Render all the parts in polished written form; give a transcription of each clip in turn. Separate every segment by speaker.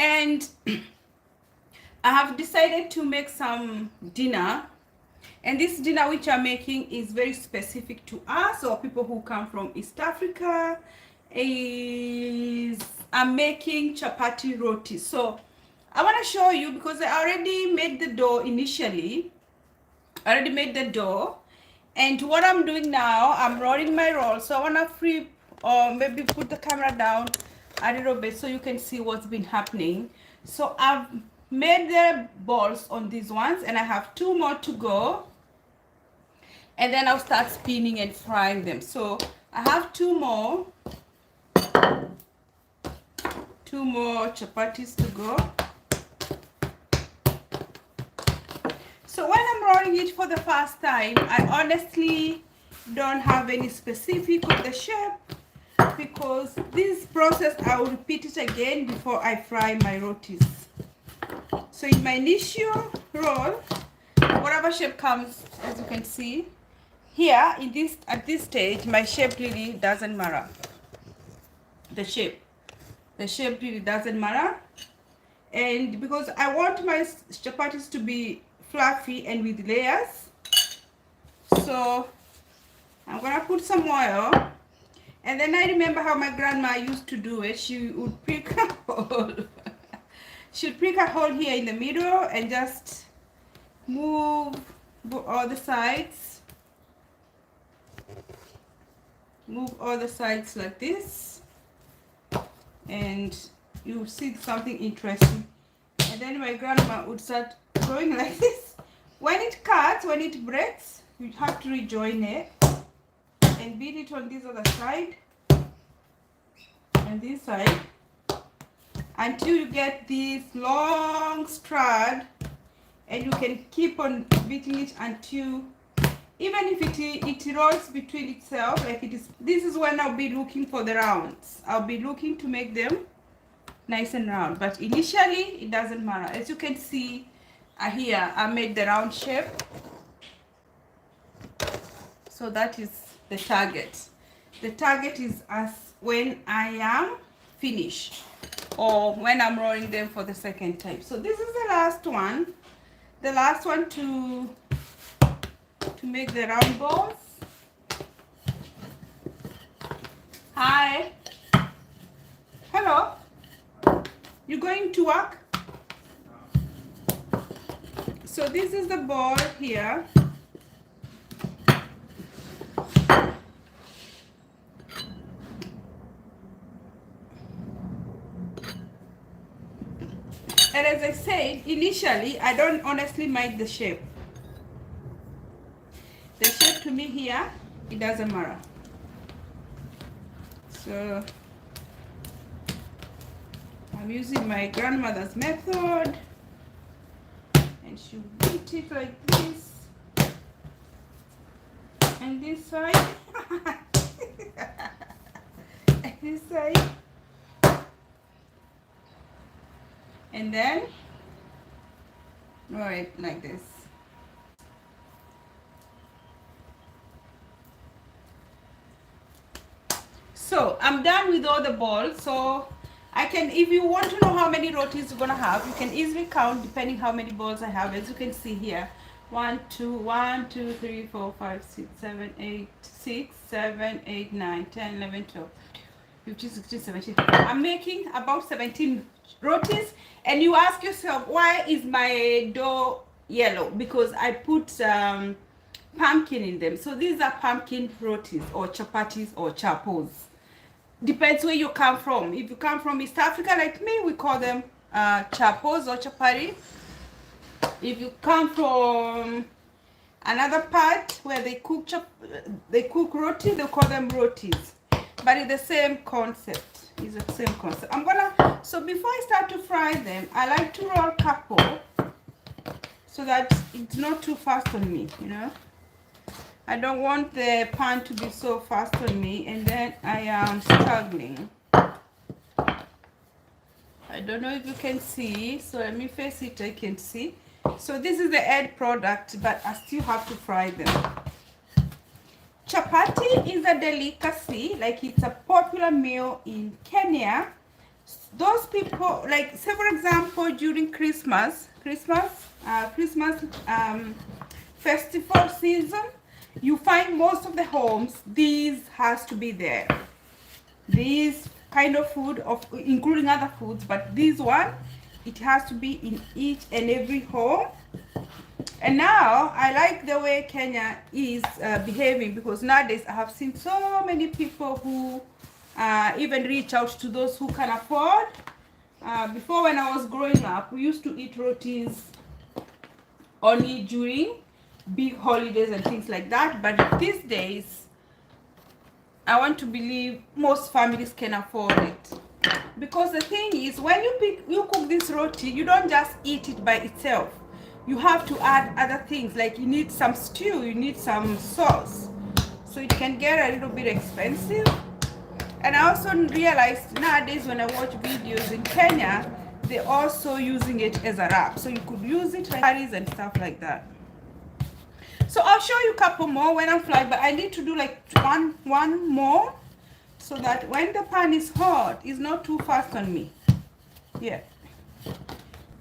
Speaker 1: And I have decided to make some dinner, and this dinner which I'm making is very specific to us or people who come from East Africa. Is I'm making chapati roti. So I want to show you because I already made the dough initially. I already made the dough, and what I'm doing now, I'm rolling my roll. So I want to free or maybe put the camera down a little bit so you can see what's been happening. So I've made the balls on these ones, and I have 2 more to go, and then I'll start spinning and frying them. So I have 2 more chapatis to go. So when I'm rolling it for the first time, I honestly don't have any specific of the shape, because this process I will repeat it again before I fry my rotis. So in my initial roll, whatever shape comes, as you can see here in this, at this stage, my shape really doesn't matter. The shape really doesn't matter. And because I want my chapatis to be fluffy and with layers, so I'm gonna put some oil. And then I remember how my grandma used to do it. She would prick a hole. She would prick a hole here in the middle and just move all the sides. Move all the sides like this, and you see something interesting. And then my grandma would start going like this. When it cuts, when it breaks, you have to rejoin it and beat it on this other side and this side until you get this long strand, and you can keep on beating it until, even if it rolls between itself like it is. This is when I'll be looking for the rounds. I'll be looking to make them nice and round, but initially it doesn't matter. As you can see here, I made the round shape. So that is the target. The target is as when I am finished or when I'm rolling them for the second time. So this is the last one to make the round balls. Hi. Hello. You going to work? So this is the ball here. And as I said, initially, I don't honestly mind the shape. The shape to me here, it doesn't matter. So I'm using my grandmother's method, and she beat it like this, and this side, and this side, and then roll it like this. So I'm done with all the balls. So I can, if you want to know how many rotis you're gonna have, you can easily count depending how many balls I have. As you can see here, 1 2 3 4 5 6 7 8 6 7 8 9 10 11 12 15 16 17. I'm making about 17 rotis, and you ask yourself, why is my dough yellow? Because I put pumpkin in them. So these are pumpkin rotis or chapatis or chapos. Depends where you come from. If you come from East Africa like me, we call them chapos or chapati. If you come from another part where they cook roti, they call them rotis. But it's the same concept. It's the same concept. So before I start to fry them, I like to roll Chapo so that it's not too fast on me, you know. I don't want the pan to be so fast on me, and then I am struggling. I don't know if you can see, so let me face it. I can see. So this is the end product, but I still have to fry them. Chapati is a delicacy, like it's a popular meal in Kenya, Those people, like say for example during Christmas festival season, you find most of the homes these has to be there. These kind of food, of including other foods, but this one, it has to be in each and every home. And now I like the way Kenya is behaving, because nowadays I have seen so many people who even reach out to those who can afford. Before, when I was growing up, we used to eat rotis only during big holidays and things like that. But these days, I want to believe most families can afford it. Because the thing is, when you cook this roti, you don't just eat it by itself. You have to add other things, like you need some stew, you need some sauce. So it can get a little bit expensive. And I also realized nowadays when I watch videos in Kenya, they're also using it as a wrap. So you could use it like curries and stuff like that. So I'll show you a couple more when I'm flying, but I need to do like one more, so that when the pan is hot, it's not too fast on me. Yeah,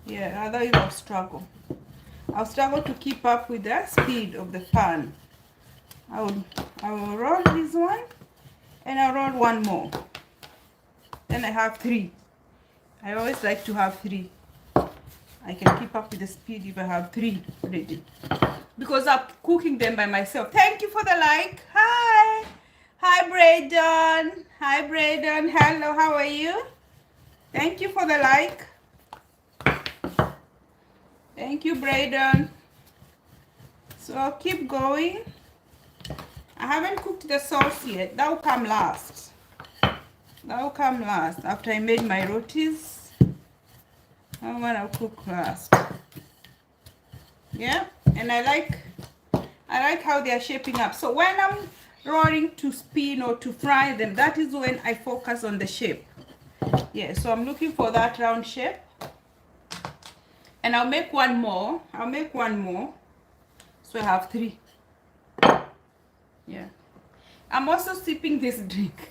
Speaker 1: otherwise I'll struggle to keep up with the speed of the pan. I will roll this one, and I'll roll one more. Then I have 3. I always like to have 3. I can keep up with the speed if I have 3 ready, because I'm cooking them by myself. Thank you for the like. Hi Braden. Hi Braden. Hello, how are you? Thank you for the like. Thank you, Braden. So I'll keep going. I haven't cooked the sauce yet. That will come last. That will come last after I made my rotis. That one I'll cook last. Yeah, and I like how they are shaping up. So when I'm rolling to spin or to fry them, that is when I focus on the shape. Yeah, so I'm looking for that round shape. And I'll make one more. So I have 3. Yeah. I'm also sipping this drink.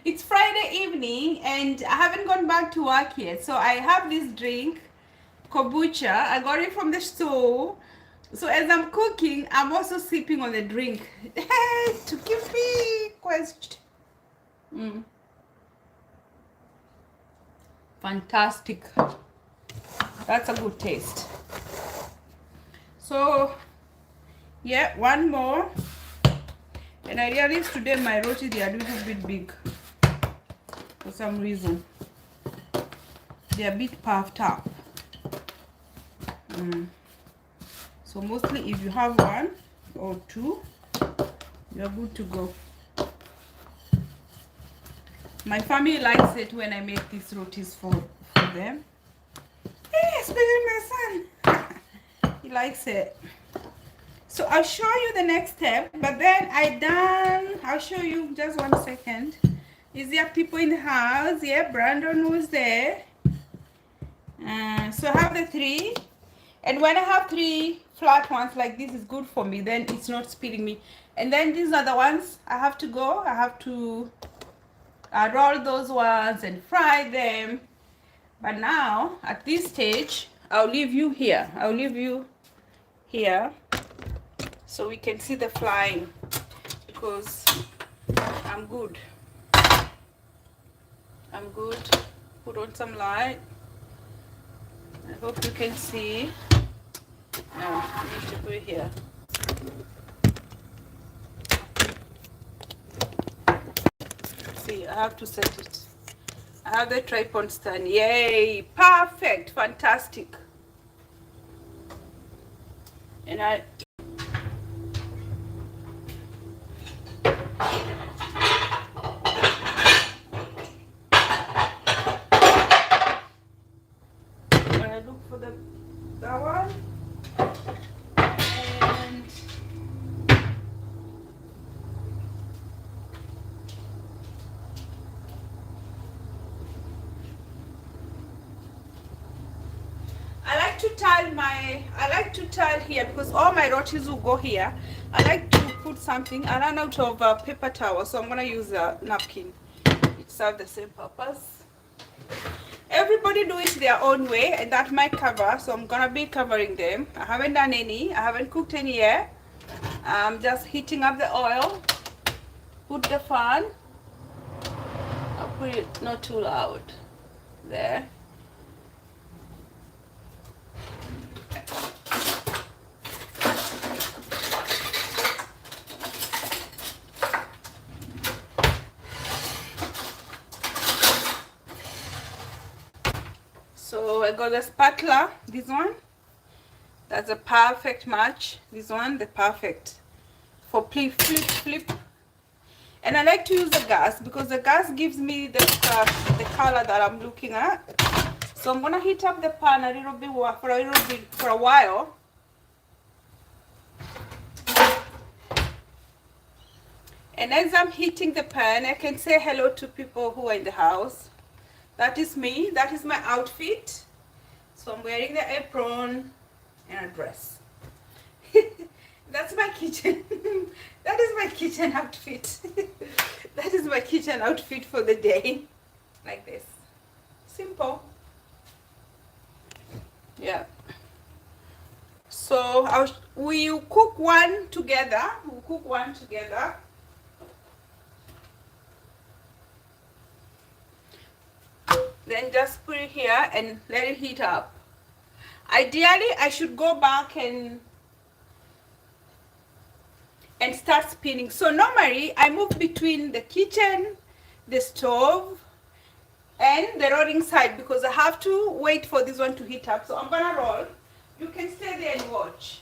Speaker 1: It's Friday evening and I haven't gone back to work yet. So I have this drink, kombucha. I got it from the store. So as I'm cooking, I'm also sipping on the drink. To keep me quenched. Fantastic. That's a good taste. So yeah, one more. And I realized today my roti, they are a little bit big for some reason. They are a bit puffed up. So mostly if you have 1 or 2, you're good to go. My family likes it when I make these rotis for them. Hey, especially my son. He likes it. So I'll show you the next step, but then I'll show you just 1 second. Is there people in the house? Yeah, Brandon was there. So I have the 3, and when I have 3 flat ones like this is good for me, then it's not spilling me. And then these are the ones I have to roll those ones and fry them. But now at this stage, I'll leave you here. So we can see the flying, because I'm good. Put on some light. I hope you can see. No, I need to put it here. See, I have to set it. I have the tripod stand. Yay! Perfect! Fantastic! And when I look for that one, and I like to tile here, because all my rotis will go here. I like to put something. I ran out of paper towel, so I'm gonna use a napkin. It serves the same purpose. everybody do it their own way, and that might cover, so I'm gonna be covering them. I haven't done any, I haven't cooked any yet. I'm just heating up the oil. Put the fan. I'll put it not too loud. There. So I got the spatula, this one. That's a perfect match. This one, the perfect for flip. And I like to use the gas because the gas gives me the color that I'm looking at. So I'm gonna heat up the pan a little bit for a while. And as I'm heating the pan, I can say hello to people who are in the house. That is me. That is my outfit. So I'm wearing the apron and a dress. That's my kitchen. That is my kitchen outfit. That is my kitchen outfit for the day. Like this. Simple. Yeah. So we'll cook one together. We'll cook one together. Then just put it here and let it heat up. Ideally, I should go back and start spinning. So normally I move between the kitchen, the stove, and the rolling side because I have to wait for this one to heat up. So I'm gonna roll. You can stay there and watch.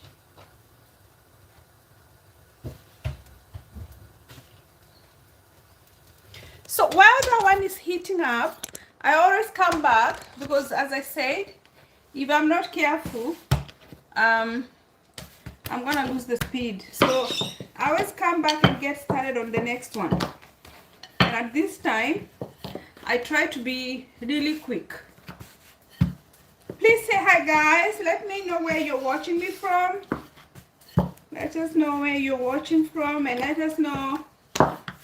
Speaker 1: So while that one is heating up, I always come back because, as I said, if I'm not careful, I'm gonna lose the speed. So I always come back and get started on the next one. And at this time, I try to be really quick. Please say hi, guys. Let me know where you're watching me from. Let us know where you're watching from, and let us know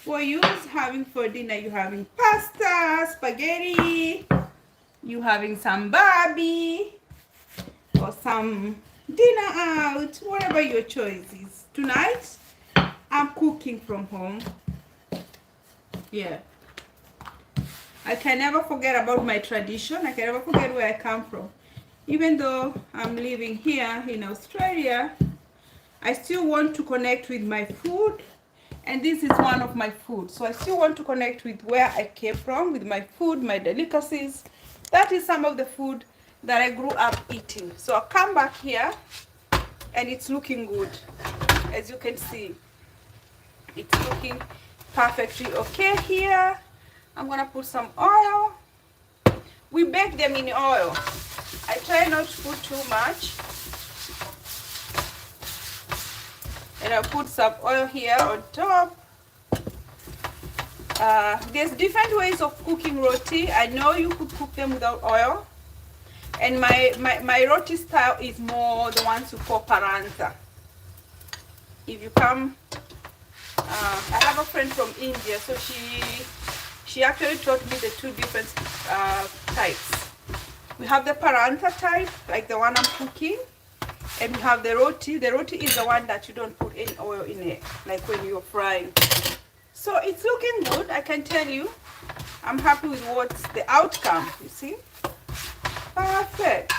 Speaker 1: what you're having for dinner. You having pasta, spaghetti, you having some barbie, or some dinner out, whatever your choice is. Tonight, I'm cooking from home. Yeah. I can never forget about my tradition. I can never forget where I come from. Even though I'm living here in Australia, I still want to connect with my food. And this is one of my food. So I still want to connect with where I came from, with my food, my delicacies. That is some of the food that I grew up eating. So I'll come back here and it's looking good. As you can see, it's looking perfectly okay here. I'm gonna put some oil. We bake them in oil. I try not to put too much. And I'll put some oil here on top. There's different ways of cooking roti. I know you could cook them without oil. And my roti style is more the ones you call paranza. If you come, I have a friend from India, so she actually taught me the two different types. We have the paranza type, like the one I'm cooking, and we have the roti. The roti is the one that you don't put any oil in it, like when you're frying. So it's looking good, I can tell you. I'm happy with what's the outcome, you see. Perfect.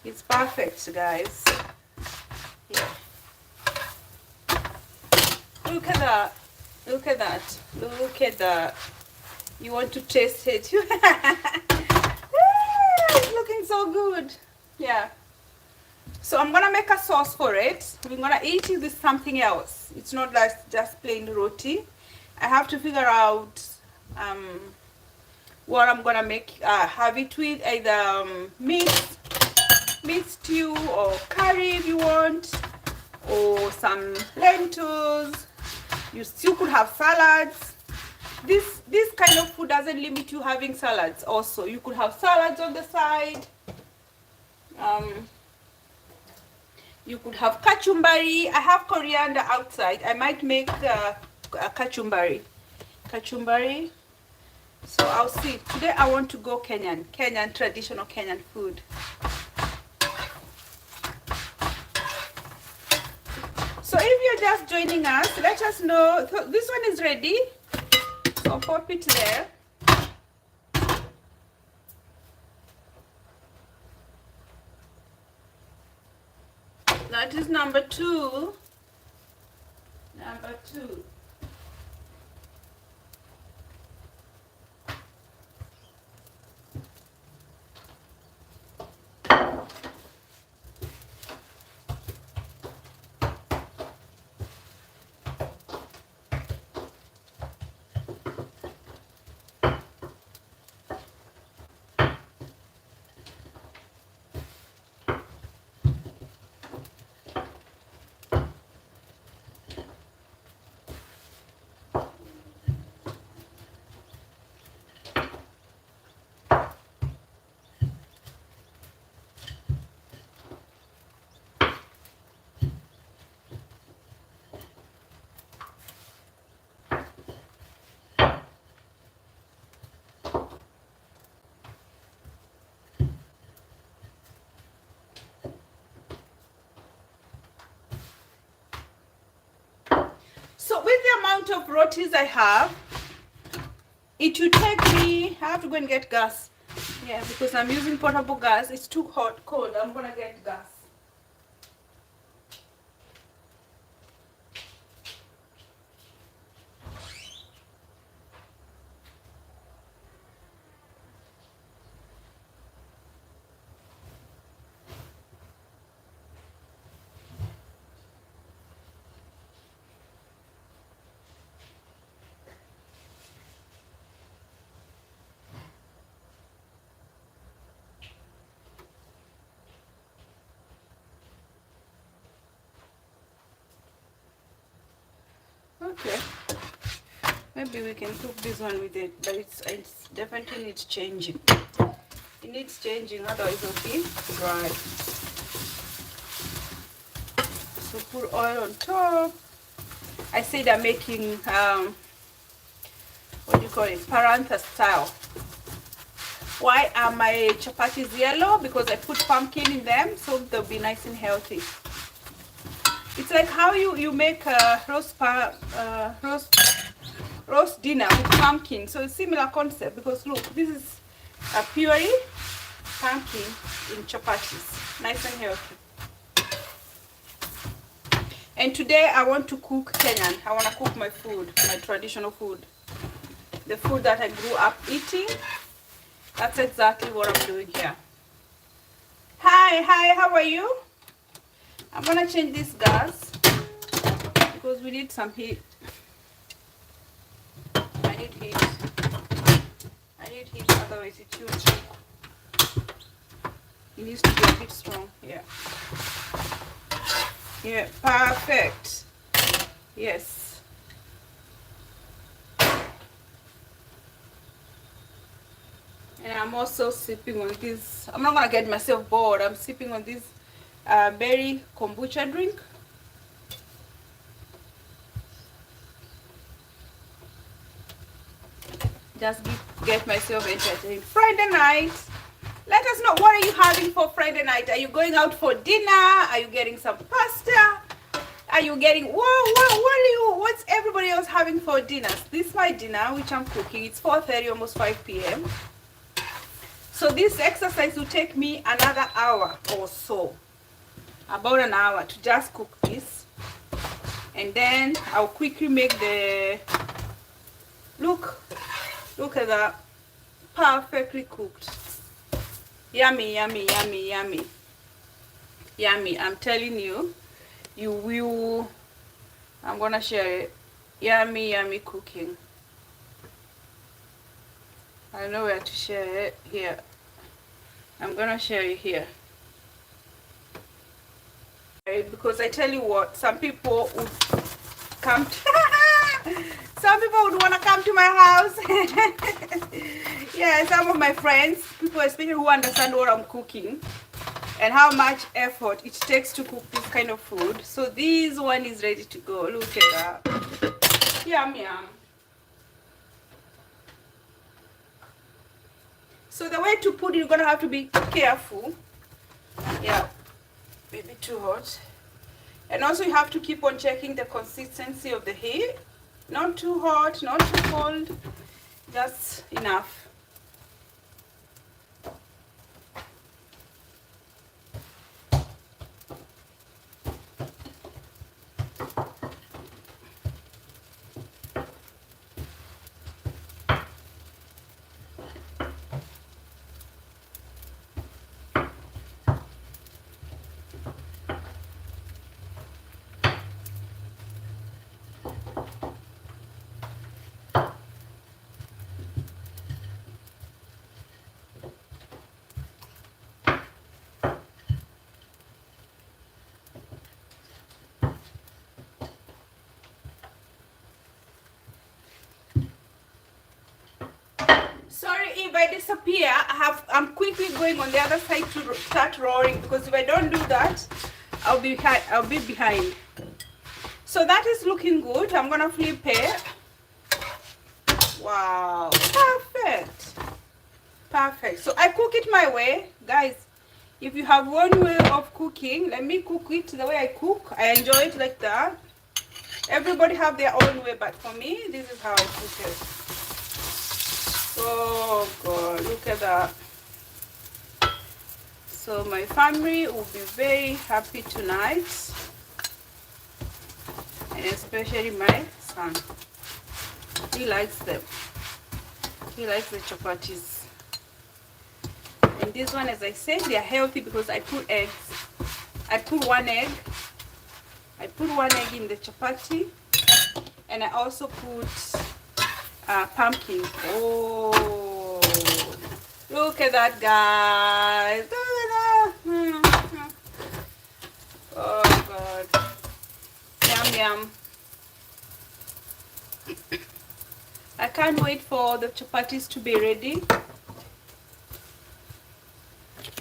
Speaker 1: It's perfect, guys. Yeah. Look at that. Look at that. Look at that. You want to taste it. It's looking so good. Yeah. So I'm gonna make a sauce for it. We're gonna eat it with something else. It's not like just plain roti. I have to figure out what I'm gonna make. Have it with either meat stew or curry if you want, or some lentils. You still could have salads. This kind of food doesn't limit you having salads. Also, you could have salads on the side. You could have kachumbari. I have coriander outside. I might make a kachumbari. So I'll see. Today I want to go Kenyan traditional Kenyan food. So if you're just joining us, let us know. This one is ready. So pop it there. That is number 2. Number 2. So with the amount of rotis I have, it will take me, I have to go and get gas. Yeah, because I'm using portable gas. It's too hot, cold. I'm gonna get gas. Okay. Maybe we can cook this one with it, but it's definitely needs changing. It needs changing, otherwise it'll be dry. So put oil on top. I said I'm making what do you call it? Parantha style. Why are my chapatis yellow? Because I put pumpkin in them, so they'll be nice and healthy. It's like how you make a roast dinner with pumpkin. So it's similar concept, because look, this is a puree pumpkin in chapatis, nice and healthy. And today I want to cook Kenyan. I want to cook my food, my traditional food, the food that I grew up eating. That's exactly what I'm doing here. Hi, how are you? I'm gonna change this gas because we need some heat. I need heat, otherwise it needs to be a bit strong. Yeah, perfect. Yes. And I'm also sipping on this. I'm not gonna get myself bored. I'm sipping on this berry kombucha drink. Just get myself entertained. Friday night. Let us know, what are you having for Friday night? Are you going out for dinner? Are you getting some pasta? Are you getting what's everybody else having for dinner? This is my dinner, which I'm cooking. It's 4:30, almost 5 p.m. So this exercise will take me another hour or so, about an hour, to just cook this. And then I'll quickly make the look at that, perfectly cooked. Yummy. I'm telling you, you will. I'm gonna share it. Yummy cooking. I know where to share it. Here, I'm gonna share it here, because I tell you what, some people would come to some people would want to come to my house. Yeah, some of my friends, people especially who understand what I'm cooking and how much effort it takes to cook this kind of food. So this one is ready to go. Look at that. Yum. So the way to put it, you're gonna have to be careful. Yeah, maybe too hot. And also you have to keep on checking the consistency of the heat. Not too hot, not too cold, just enough. Sorry if I disappear. I'm quickly going on the other side to start rolling, because if I don't do that, I'll be behind. So that is looking good. I'm gonna flip it. Wow, perfect, perfect. So I cook it my way, guys. If you have one way of cooking, let me cook it the way I cook. I enjoy it like that. Everybody have their own way, but for me, this is how I cook it. So good, look at that. So my family will be very happy tonight, and especially my son. He likes them. He likes the chapatis. And this one, as I said, they are healthy because I put eggs. I put one egg. I put one egg in the chapati, and I also put pumpkin. Oh, look at that, guys. Look at that. Oh God, yum yum. I can't wait for the chapatis to be ready.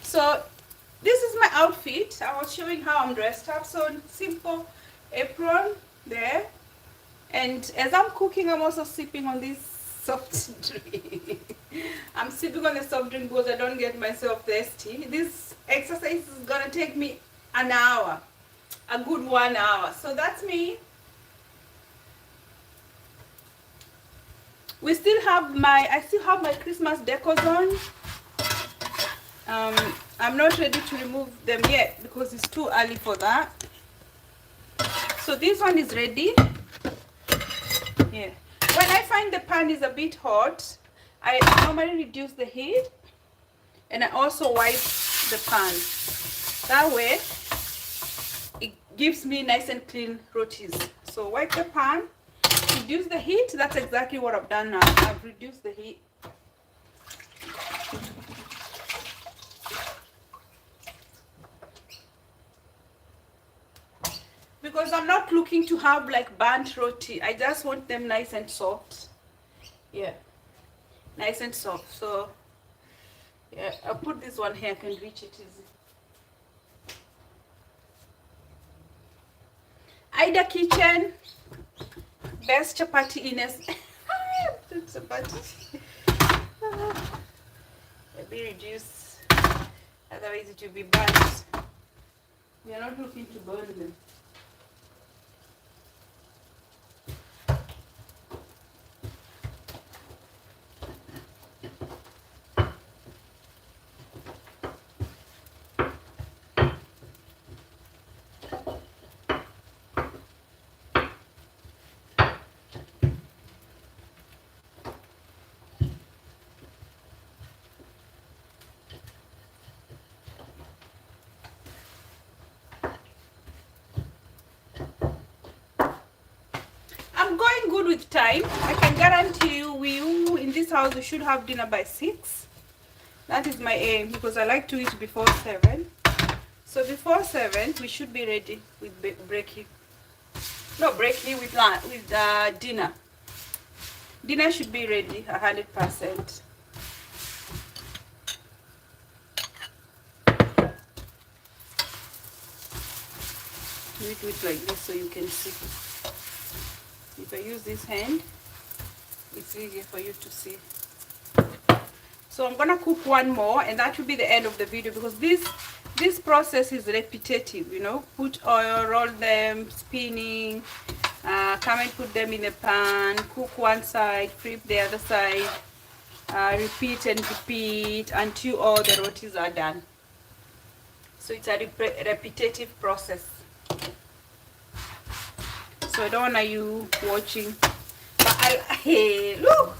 Speaker 1: So this is my outfit. I was showing how I'm dressed up. So simple apron there, and as I'm cooking, I'm also sipping on this soft drink. I'm sipping on the soft drink because I don't get myself thirsty. This exercise is gonna take me an hour, a good 1 hour. So that's me. I still have my Christmas decors on. I'm not ready to remove them yet because it's too early for that. So this one is ready. Yeah. When I find the pan is a bit hot, I normally reduce the heat, and I also wipe the pan. That way, it gives me nice and clean rotis. So wipe the pan, reduce the heat. That's exactly what I've done now. I've reduced the heat. Because I'm not looking to have like burnt roti. I just want them nice and soft. Yeah, nice and soft. So yeah, I'll put this one here. I can reach it easy. Ida Kitchen, best chapati in a chapati. Let me reduce, otherwise it will be burnt. We are not looking to burn them. Good with time. I can guarantee you, in this house we should have dinner by 6. That is my aim, because I like to eat before 7. So before 7 we should be ready with brekkie. No, brekkie with dinner. Dinner should be ready 100%. Let me do it like this so you can see. If I use this hand, it's easier for you to see. So I'm gonna cook one more, and that will be the end of the video, because this process is repetitive, you know. Put oil, roll them, spinning, come and put them in a pan, cook one side, flip the other side, repeat and repeat until all the rotis are done. So it's a repetitive process. So I don't want you watching, but hey, look,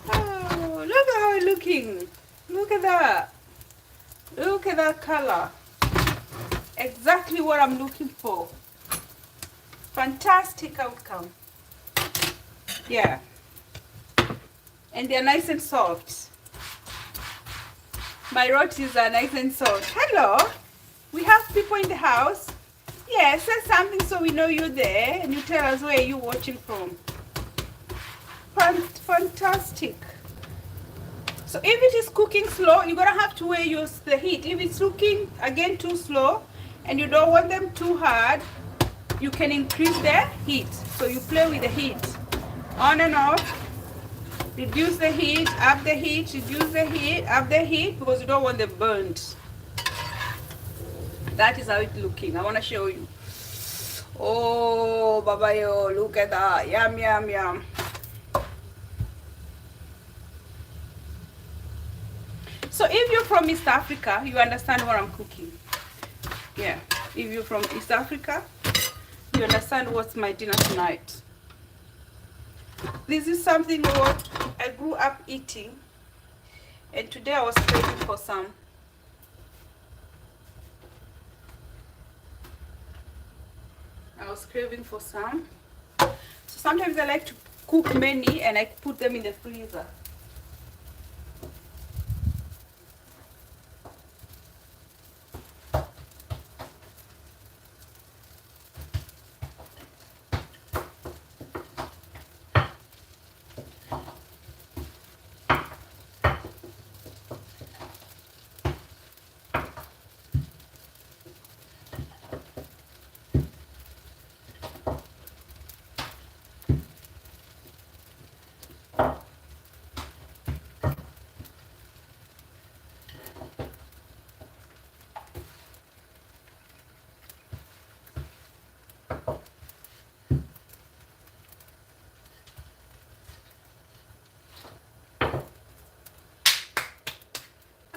Speaker 1: oh, look how it's looking. Look at that. Look at that color. Exactly what I'm looking for. Fantastic outcome. Yeah. And they're nice and soft. My rotis are nice and soft. Hello. We have people in the house. Yeah, say something so we know you're there, and you tell us where you're watching from. Fantastic. So if it is cooking slow, you're gonna have to use the heat. If it's cooking again too slow and you don't want them too hard, you can increase the heat. So you play with the heat, on and off. Reduce the heat, up the heat, reduce the heat, up the heat, because you don't want them burnt. That is how it's looking. I want to show you. Oh, baba yo, look at that. Yum, yum, yum. So if you're from East Africa, you understand what I'm cooking. Yeah, if you're from East Africa, you understand what's my dinner tonight. This is something what I grew up eating, and today I was craving for some. I was craving for some. So sometimes I like to cook many and I put them in the freezer.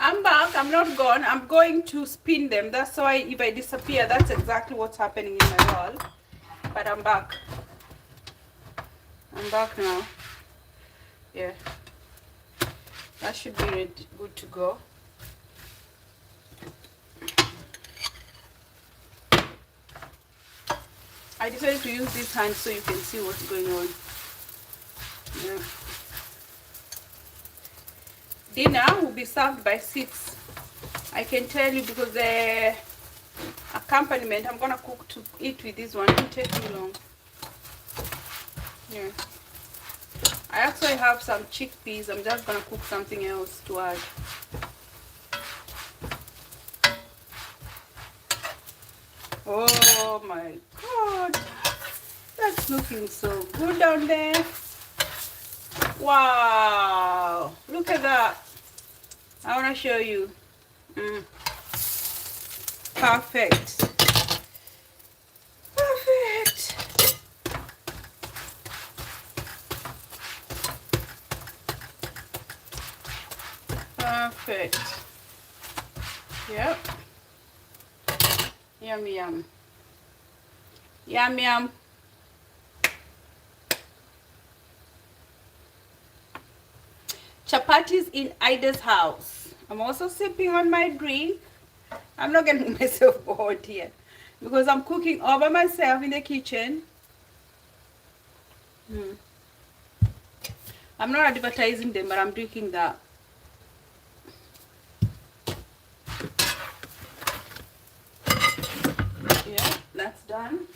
Speaker 1: I'm back. I'm not gone. I'm going to spin them. That's why if I disappear, that's exactly what's happening in my wall. But I'm back. I'm back now. Yeah. That should be ready, good to go. I decided to use this hand so you can see what's going on. Yeah. Dinner will be served by 6. I can tell you, because the accompaniment I'm gonna cook to eat with this one. It won't take too long. Yeah. I actually have some chickpeas. I'm just gonna cook something else to add. Oh my god, that's looking so good down there. Wow, look at that. I want to show you. Perfect. Perfect. Perfect. Yep. Yum, yum. Yum, yum. Chapatis in Ida's house. I'm also sipping on my drink. I'm not getting myself bored here, because I'm cooking all by myself in the kitchen. I'm not advertising them, but I'm drinking that. Yeah, that's done.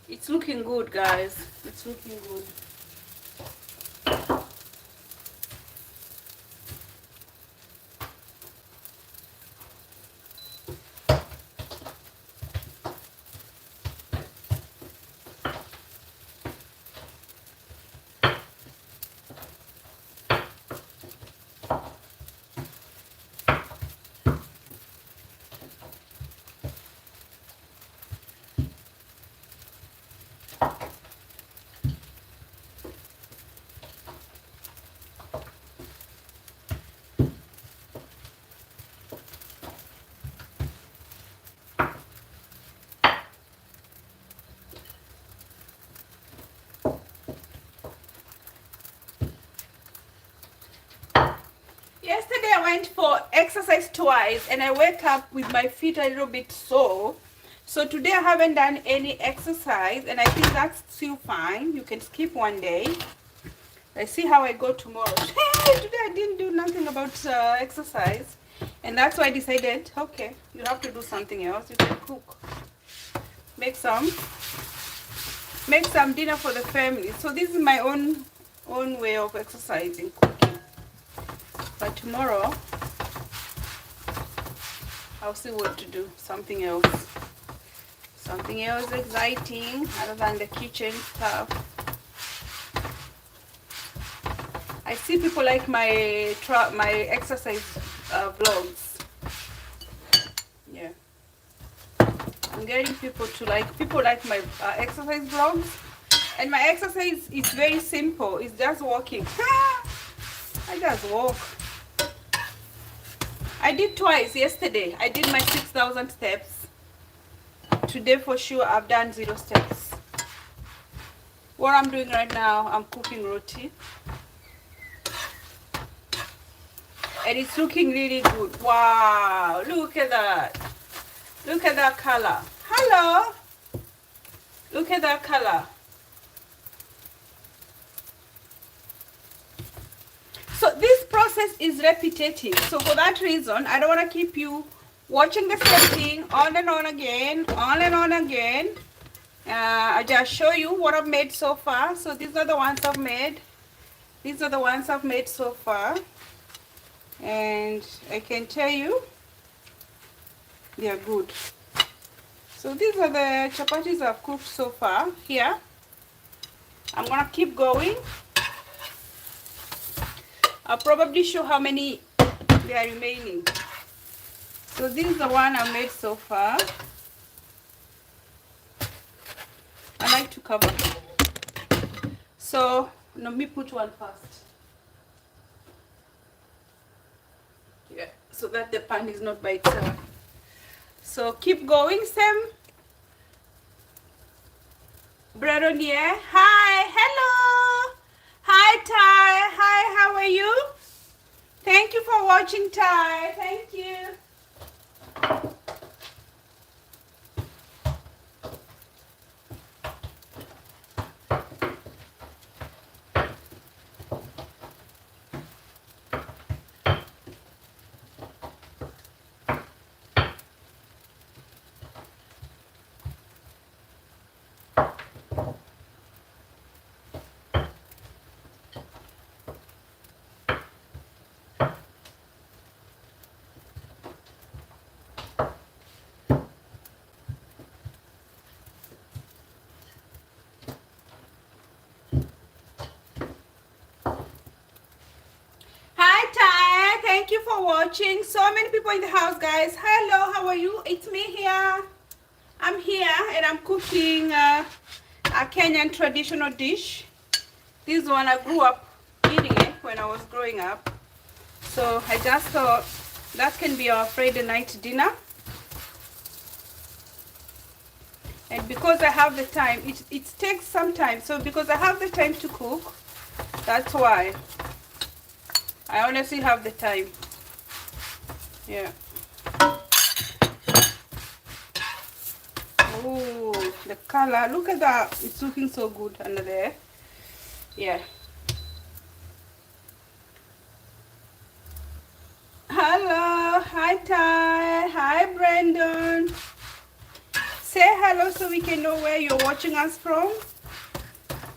Speaker 1: It's looking good, guys. It's looking good. Yesterday I went for exercise twice and I wake up with my feet a little bit sore. So today I haven't done any exercise and I think that's still fine. You can skip one day. Let's see how I go tomorrow. Today I didn't do nothing about exercise. And that's why I decided, okay, you have to do something else. You can cook. Make some dinner for the family. So this is my own way of exercising, cooking. But tomorrow I'll see what to do. Something else exciting other than the kitchen stuff. I see people like my exercise vlogs. Yeah, I'm getting people like my exercise vlogs, and my exercise is very simple. It's just walking. I just walk. I did twice yesterday. I did my 6,000 steps. Today for sure I've done 0 steps. What I'm doing right now, I'm cooking roti. And it's looking really good. Wow, look at that. Look at that color. Hello. Look at that color. So this process is repetitive. So for that reason, I don't want to keep you watching the same thing on and on again, I just show you what I've made so far. So these are the ones I've made. These are the ones I've made so far. And I can tell you, they are good. So these are the chapatis I've cooked so far here. I'm going to keep going. I'll probably show how many there are remaining. So this is the one I made so far. I like to cover. So let me put one first. Yeah, so that the pan is not by itself. So keep going, Sam. Bread on the air. Hi, hello. Hi, Ty. Hi, how are you? Thank you for watching, Ty. Thank you. Thank you for watching. So many people in the house, guys. Hello, how are you? It's me here. I'm here and I'm cooking a Kenyan traditional dish. This one I grew up eating it when I was growing up. So I just thought that can be our Friday night dinner. And because I have the time, it takes some time. So because I have the time to cook, that's why. I honestly have the time. Yeah. Oh, the color. Look at that. It's looking so good under there. Yeah. Hello. Hi, Ty. Hi, Brandon. Say hello so we can know where you're watching us from.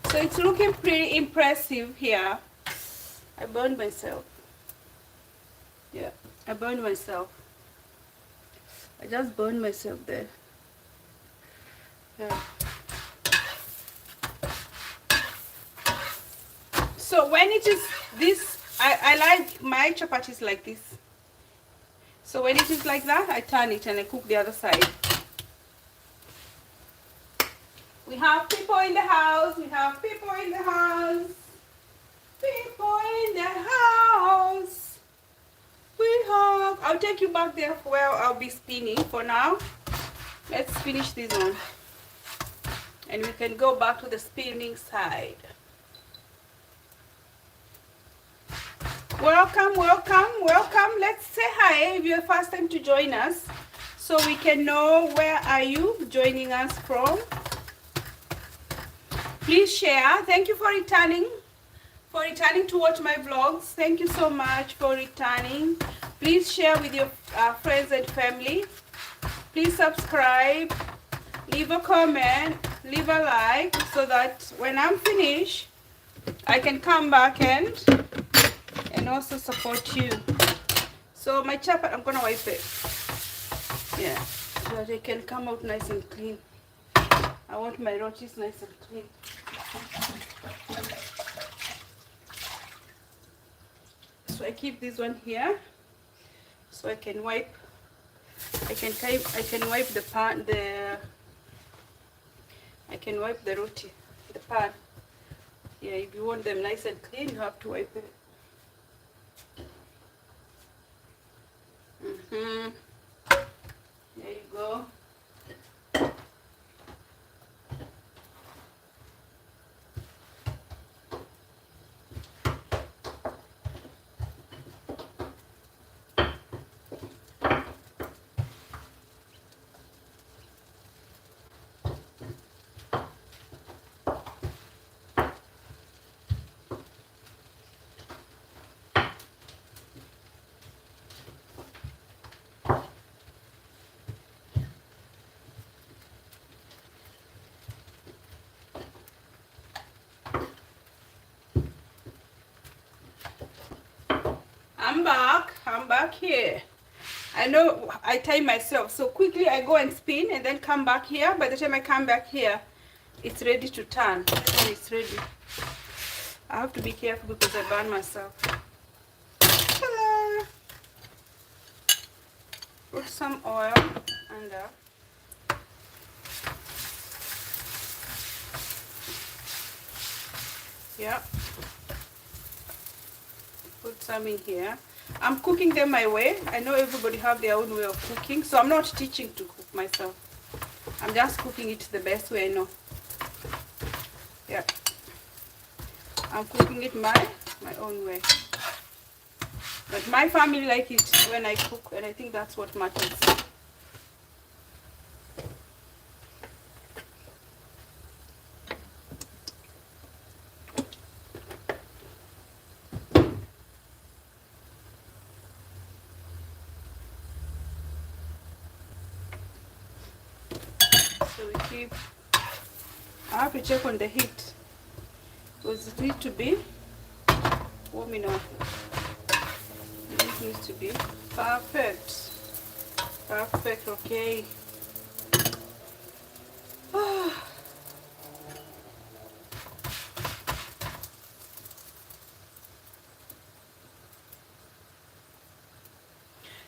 Speaker 1: So it's looking pretty impressive here. I burned myself. Yeah, I burned myself. I just burned myself there. Yeah. So when it is this, I like my chapatis like this. So when it is like that, I turn it and I cook the other side. We have people in the house. We have people in the house. People in the house. We have. I'll take you back there where I'll be spinning for now. Let's finish this one. And we can go back to the spinning side. Welcome, welcome, welcome. Let's say hi if you're first time to join us, so we can know where are you joining us from. Please share. Thank you for returning to watch my vlogs. Thank you so much for returning. Please share with your friends and family. Please subscribe, leave a comment, leave a like, so that when I'm finished I can come back and also support you. So my chapati, I'm gonna wipe it, yeah, so that it can come out nice and clean. I want my rotis nice and clean. So I keep this one here so I can wipe. I can wipe the pan, I can wipe the roti, the pan. Yeah, if you want them nice and clean, you have to wipe it. There you go. I'm back here. I know I time myself, so quickly I go and spin and then come back here. By the time I come back here, it's ready to turn. So it's ready. I have to be careful because I burn myself. Ta-da! Put some oil under. Yeah. Put some in here. I'm cooking them my way. I know everybody have their own way of cooking, so I'm not teaching to cook myself. I'm just cooking it the best way I know. Yeah. I'm cooking it my own way. But my family like it when I cook, and I think that's what matters. So we keep, I have to check on the heat because it needs to be warm enough. It needs to be perfect. Perfect, okay.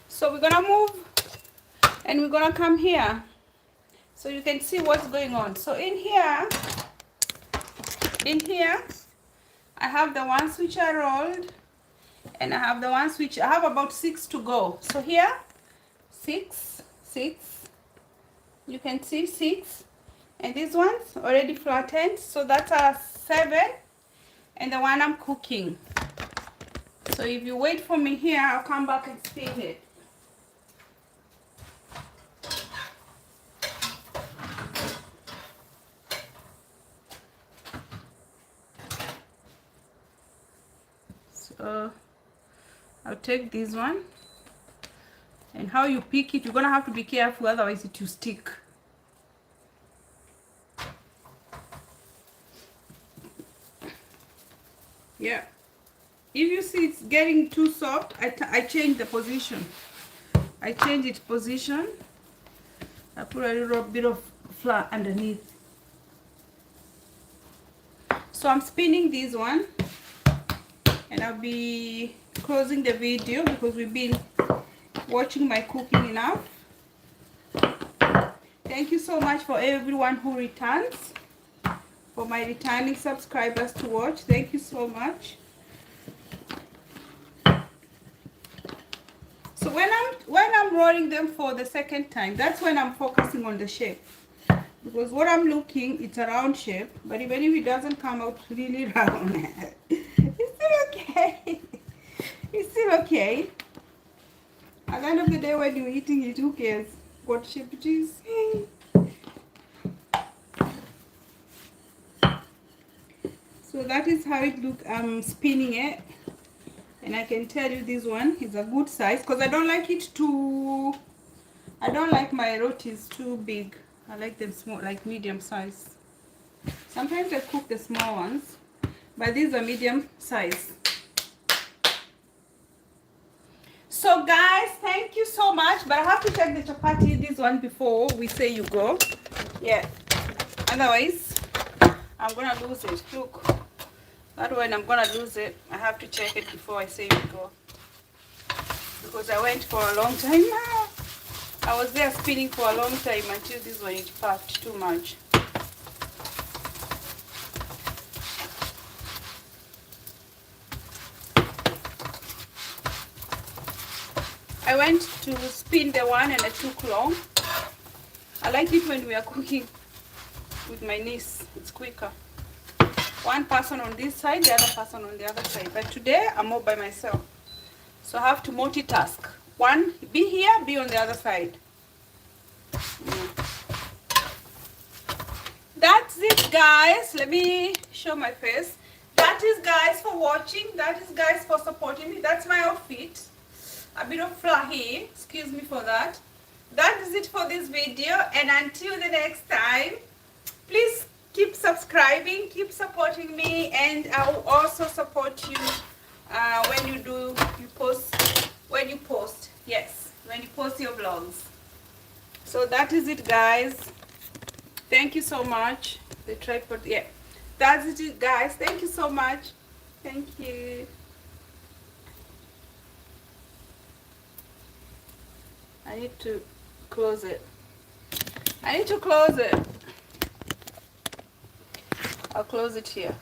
Speaker 1: So we're gonna move and we're gonna come here so you can see what's going on. So in here I have the ones which are rolled, and I have the ones which I have about 6 to go. So here 6, you can see 6, and these ones already flattened, so that's a 7, and the one I'm cooking. So if you wait for me here, I'll come back and spin it. So I'll take this one, and how you pick it, you're gonna have to be careful, otherwise it will stick. Yeah, if you see it's getting too soft, I change the position. I change its position. I put a little bit of flour underneath. So I'm spinning this one, and I'll be closing the video because we've been watching my cooking enough. Thank you so much for everyone who returns, for my returning subscribers to watch. Thank you so much. So when I'm rolling them for the second time, that's when I'm focusing on the shape, because what I'm looking, it's a round shape, but even if it doesn't come out really round, it's still okay. It's still okay. At the end of the day, when you're eating it, who cares what shape it is? So that is how it look. I'm spinning it, and I can tell you this one is a good size because I don't like it too. I don't like my rotis too big. I like them small, like medium size. Sometimes I cook the small ones, but these are medium size. So guys, thank you so much, but I have to check the chapati, this one, before we say you go. Yeah, otherwise I'm gonna lose it. Look, that one I'm gonna lose it. I have to check it before I say you go, because I went for a long time. I was there spinning for a long time until this one it puffed too much. I went to spin the one and I took long. I like it when we are cooking with my niece. It's quicker. One person on this side, the other person on the other side. But today I'm all by myself, so I have to multitask. One, be here, be on the other side. That's it, guys. Let me show my face. That is, guys, for watching. That is, guys, for supporting me. That's my outfit. A bit of fluffy. Excuse me for that. That is it for this video. And until the next time, please keep subscribing, keep supporting me, and I will also support you when you post. Yes, when you post your vlogs. So that is it, guys. Thank you so much. The tripod, yeah. That's it, guys. Thank you so much. Thank you. I need to close it. I'll close it here.